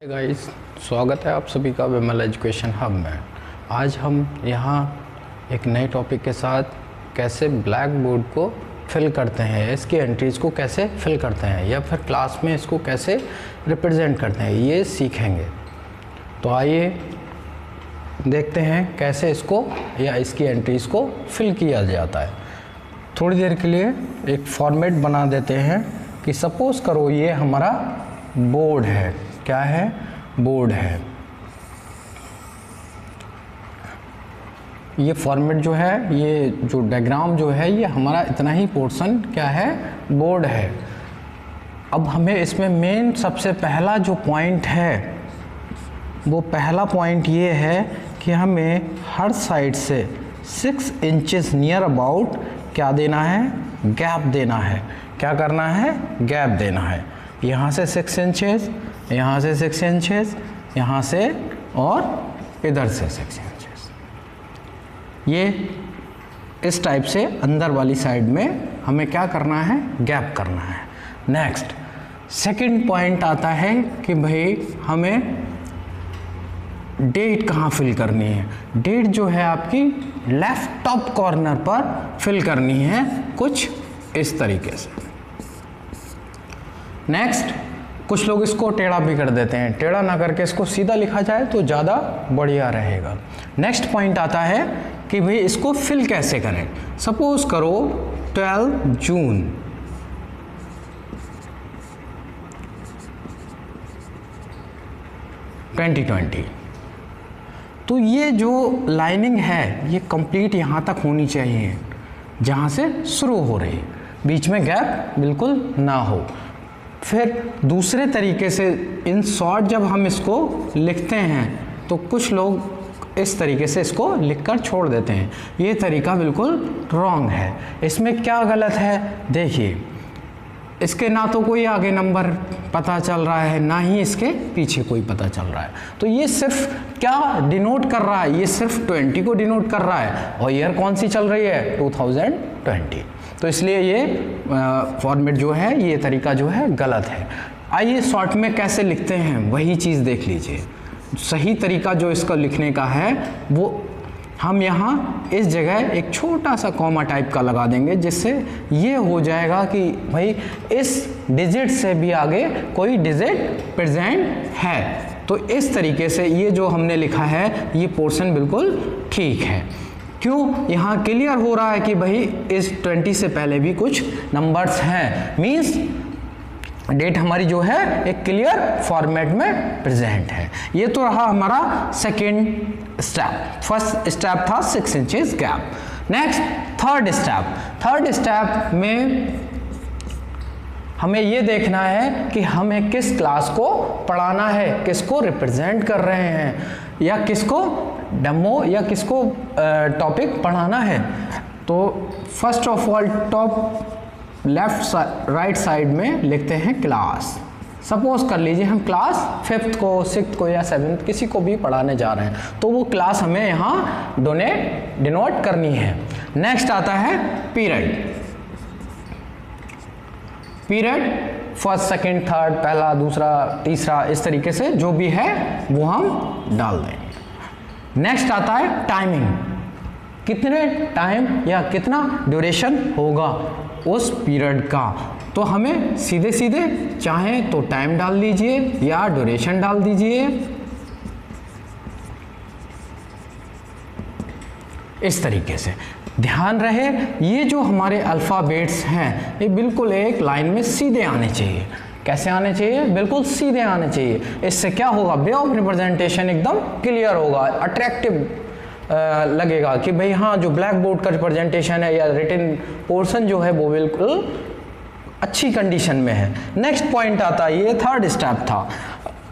Guys, स्वागत है आप सभी का विमल एजुकेशन हब में। आज हम यहाँ एक नए टॉपिक के साथ कैसे ब्लैक बोर्ड को फिल करते हैं, इसकी एंट्रीज़ को कैसे फिल करते हैं या फिर क्लास में इसको कैसे रिप्रेजेंट करते हैं, ये सीखेंगे। तो आइए देखते हैं कैसे इसको या इसकी एंट्रीज़ को फिल किया जाता है। थोड़ी देर के लिए एक फॉर्मेट बना देते हैं कि सपोज़ करो ये हमारा बोर्ड है। क्या है? बोर्ड है। ये फॉर्मेट जो है, ये जो डायग्राम जो है, ये हमारा इतना ही पोर्शन क्या है? बोर्ड है। अब हमें इसमें मेन सबसे पहला जो पॉइंट है, वो पहला पॉइंट ये है कि हमें हर साइड से 6 इंचेस नियर अबाउट क्या देना है? गैप देना है। क्या करना है? गैप देना है। यहाँ से 6 इंचेस, यहाँ से 6 इंचेस, यहाँ से और इधर से 6 इंचेस। ये इस टाइप से अंदर वाली साइड में हमें क्या करना है? गैप करना है। नेक्स्ट सेकंड पॉइंट आता है कि भाई हमें डेट कहाँ फिल करनी है। डेट जो है आपकी लेफ्ट टॉप कॉर्नर पर फिल करनी है, कुछ इस तरीके से। नेक्स्ट, कुछ लोग इसको टेढ़ा भी कर देते हैं। टेढ़ा ना करके इसको सीधा लिखा जाए तो ज़्यादा बढ़िया रहेगा। नेक्स्ट पॉइंट आता है कि भाई इसको फिल कैसे करें। सपोज करो 12 जून 2020, तो ये जो लाइनिंग है ये कंप्लीट यहाँ तक होनी चाहिए, जहाँ से शुरू हो रही, बीच में गैप बिल्कुल ना हो। फिर दूसरे तरीके से इन शॉर्ट जब हम इसको लिखते हैं तो कुछ लोग इस तरीके से इसको लिखकर छोड़ देते हैं। ये तरीका बिल्कुल रॉन्ग है। इसमें क्या गलत है? देखिए, इसके ना तो कोई आगे नंबर पता चल रहा है, ना ही इसके पीछे कोई पता चल रहा है। तो ये सिर्फ क्या डिनोट कर रहा है? ये सिर्फ 20 को डिनोट कर रहा है। और ईयर कौन सी चल रही है? 2020। तो इसलिए ये फॉर्मेट जो है, ये तरीका जो है गलत है। आइए शॉर्ट में कैसे लिखते हैं वही चीज़ देख लीजिए। सही तरीका जो इसका लिखने का है वो हम यहाँ इस जगह एक छोटा सा कॉमा टाइप का लगा देंगे, जिससे ये हो जाएगा कि भाई इस डिजिट से भी आगे कोई डिजिट प्रेजेंट है। तो इस तरीके से ये जो हमने लिखा है ये पोर्शन बिल्कुल ठीक है। क्यों? यहाँ क्लियर हो रहा है कि भाई इस 20 से पहले भी कुछ नंबर्स हैं, मीन्स डेट हमारी जो है एक क्लियर फॉर्मेट में प्रेजेंट है। ये तो रहा हमारा सेकेंड स्टेप। फर्स्ट स्टेप था 6 inches gap. Next third step. Third step में हमें ये देखना है कि हमें किस क्लास को पढ़ाना है, किसको रिप्रेजेंट कर रहे हैं, या किसको डेमो या किसको टॉपिक पढ़ाना है। तो first of all top left right side में लिखते हैं क्लास। सपोज कर लीजिए हम क्लास 5th को, 6th को या 7th किसी को भी पढ़ाने जा रहे हैं, तो वो क्लास हमें यहाँ डिनोट करनी है। नेक्स्ट आता है period. Period first, second, third, पहला, दूसरा, तीसरा, इस तरीके से जो भी है वो हम डाल देंगे। नेक्स्ट आता है टाइमिंग। कितने टाइम या कितना ड्यूरेशन होगा उस पीरियड का। तो हमें सीधे सीधे चाहे तो टाइम डाल दीजिए या ड्यूरेशन डाल दीजिए, इस तरीके से। ध्यान रहे ये जो हमारे अल्फ़ाबेट्स हैं ये बिल्कुल एक लाइन में सीधे आने चाहिए। कैसे आने चाहिए? बिल्कुल सीधे आने चाहिए। इससे क्या होगा? वे ऑफ रिप्रेजेंटेशन एकदम क्लियर होगा, अट्रैक्टिव लगेगा कि भाई हाँ, जो ब्लैक बोर्ड का रिप्रेजेंटेशन है या रिटन पोर्शन जो है वो बिल्कुल अच्छी कंडीशन में है। नेक्स्ट पॉइंट आता है, ये थर्ड स्टेप था।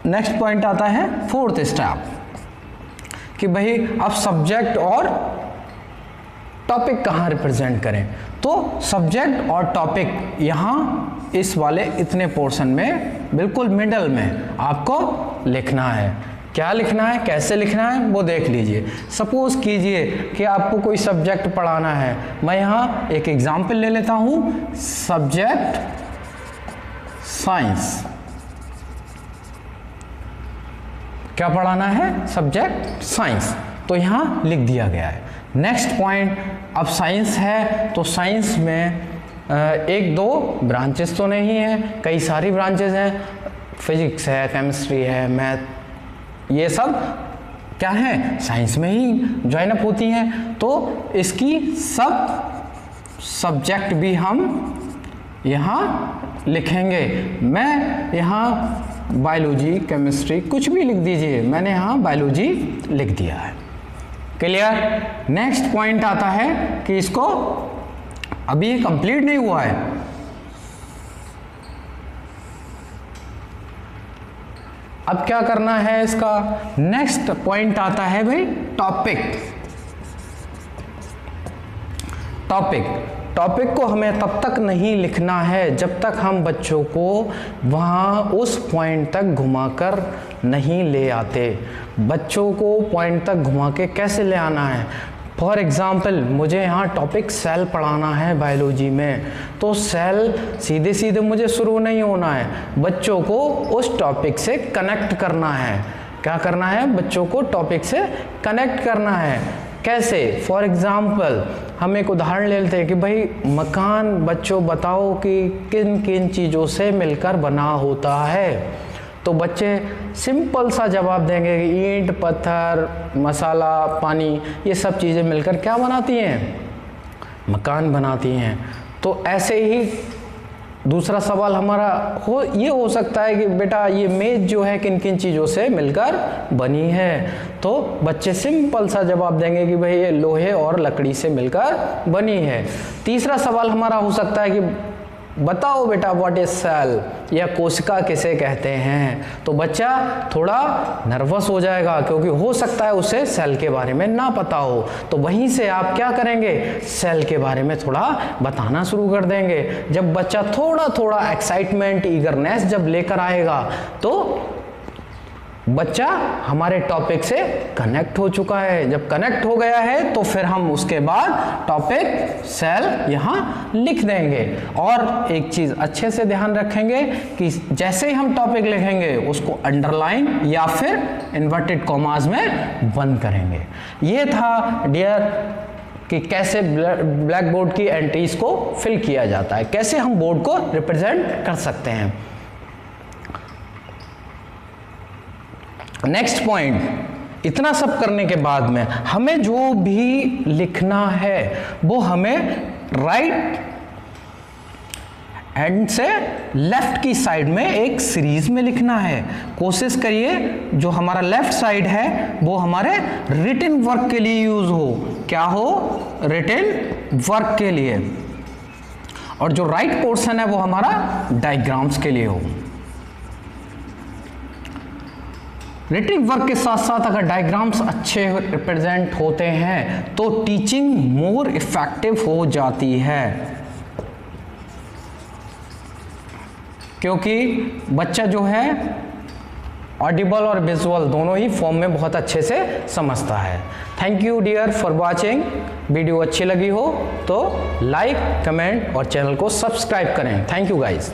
नेक्स्ट पॉइंट आता है फोर्थ स्टेप कि भाई अब सब्जेक्ट और टॉपिक कहाँ रिप्रेजेंट करें। तो सब्जेक्ट और टॉपिक यहाँ इस वाले इतने पोर्शन में बिल्कुल मिडल में आपको लिखना है। क्या लिखना है, कैसे लिखना है वो देख लीजिए। सपोज कीजिए कि आपको कोई सब्जेक्ट पढ़ाना है। मैं यहाँ एक एग्जाम्पल ले लेता हूँ, सब्जेक्ट साइंस। क्या पढ़ाना है? Subject science. तो यहाँ लिख दिया गया है। नेक्स्ट पॉइंट, अब साइंस है तो साइंस में एक दो ब्रांचेस तो नहीं है, कई सारी ब्रांचेस हैं। फिजिक्स है, केमिस्ट्री है, मैथ, ये सब क्या है? साइंस में ही ज्वाइन अप होती हैं। तो इसकी सब सब्जेक्ट भी हम यहाँ लिखेंगे। मैं यहाँ बायोलॉजी, केमिस्ट्री कुछ भी लिख दीजिए, मैंने यहाँ बायोलॉजी लिख दिया है। क्लियर? नेक्स्ट पॉइंट आता है कि इसको अभी ये कंप्लीट नहीं हुआ है। अब क्या करना है इसका? नेक्स्ट पॉइंट आता है भाई टॉपिक को हमें तब तक नहीं लिखना है जब तक हम बच्चों को वहाँ उस पॉइंट तक घुमाकर नहीं ले आते। बच्चों को पॉइंट तक घुमा के कैसे ले आना है? फॉर एग्ज़ाम्पल, मुझे यहाँ टॉपिक सेल पढ़ाना है बायोलॉजी में, तो सेल सीधे सीधे मुझे शुरू नहीं होना है, बच्चों को उस टॉपिक से कनेक्ट करना है। क्या करना है? बच्चों को टॉपिक से कनेक्ट करना है। कैसे? फॉर एग्ज़ाम्पल, हम एक उदाहरण ले लेते हैं कि भाई मकान, बच्चों बताओ कि किन किन चीज़ों से मिलकर बना होता है। तो बच्चे सिंपल सा जवाब देंगे कि ईंट, पत्थर, मसाला, पानी, ये सब चीज़ें मिलकर क्या बनाती हैं? मकान बनाती हैं। तो ऐसे ही दूसरा सवाल हमारा ये हो सकता है कि बेटा ये मेज जो है किन किन चीज़ों से मिलकर बनी है। तो बच्चे सिंपल सा जवाब देंगे कि भाई ये लोहे और लकड़ी से मिलकर बनी है। तीसरा सवाल हमारा हो सकता है कि बताओ बेटा व्हाट इज सेल, या कोशिका किसे कहते हैं। तो बच्चा थोड़ा नर्वस हो जाएगा क्योंकि हो सकता है उसे सेल के बारे में ना पता हो। तो वहीं से आप क्या करेंगे? सेल के बारे में थोड़ा बताना शुरू कर देंगे। जब बच्चा थोड़ा थोड़ा एक्साइटमेंट, ईगरनेस जब लेकर आएगा तो बच्चा हमारे टॉपिक से कनेक्ट हो चुका है। जब कनेक्ट हो गया है तो फिर हम उसके बाद टॉपिक सेल यहाँ लिख देंगे। और एक चीज़ अच्छे से ध्यान रखेंगे कि जैसे ही हम टॉपिक लिखेंगे उसको अंडरलाइन या फिर इन्वर्टेड कॉमास में बंद करेंगे। ये था डियर कि कैसे ब्लैक बोर्ड की एंट्रीज को फिल किया जाता है, कैसे हम बोर्ड को रिप्रेजेंट कर सकते हैं। नेक्स्ट पॉइंट, इतना सब करने के बाद में हमें जो भी लिखना है वो हमें राइट हैंड से लेफ्ट की साइड में एक सीरीज में लिखना है। कोशिश करिए जो हमारा लेफ्ट साइड है वो हमारे रिटन वर्क के लिए यूज हो। क्या हो? रिटन वर्क के लिए। और जो राइट पोर्शन है वो हमारा डायग्राम्स के लिए हो। रिटन वर्क के साथ साथ अगर डायग्राम्स अच्छे रिप्रेजेंट होते हैं तो टीचिंग मोर इफेक्टिव हो जाती है, क्योंकि बच्चा जो है ऑडिबल और विजुअल दोनों ही फॉर्म में बहुत अच्छे से समझता है। Thank you dear for watching. Video अच्छी लगी हो तो लाइक, कमेंट और चैनल को सब्सक्राइब करें। Thank you guys.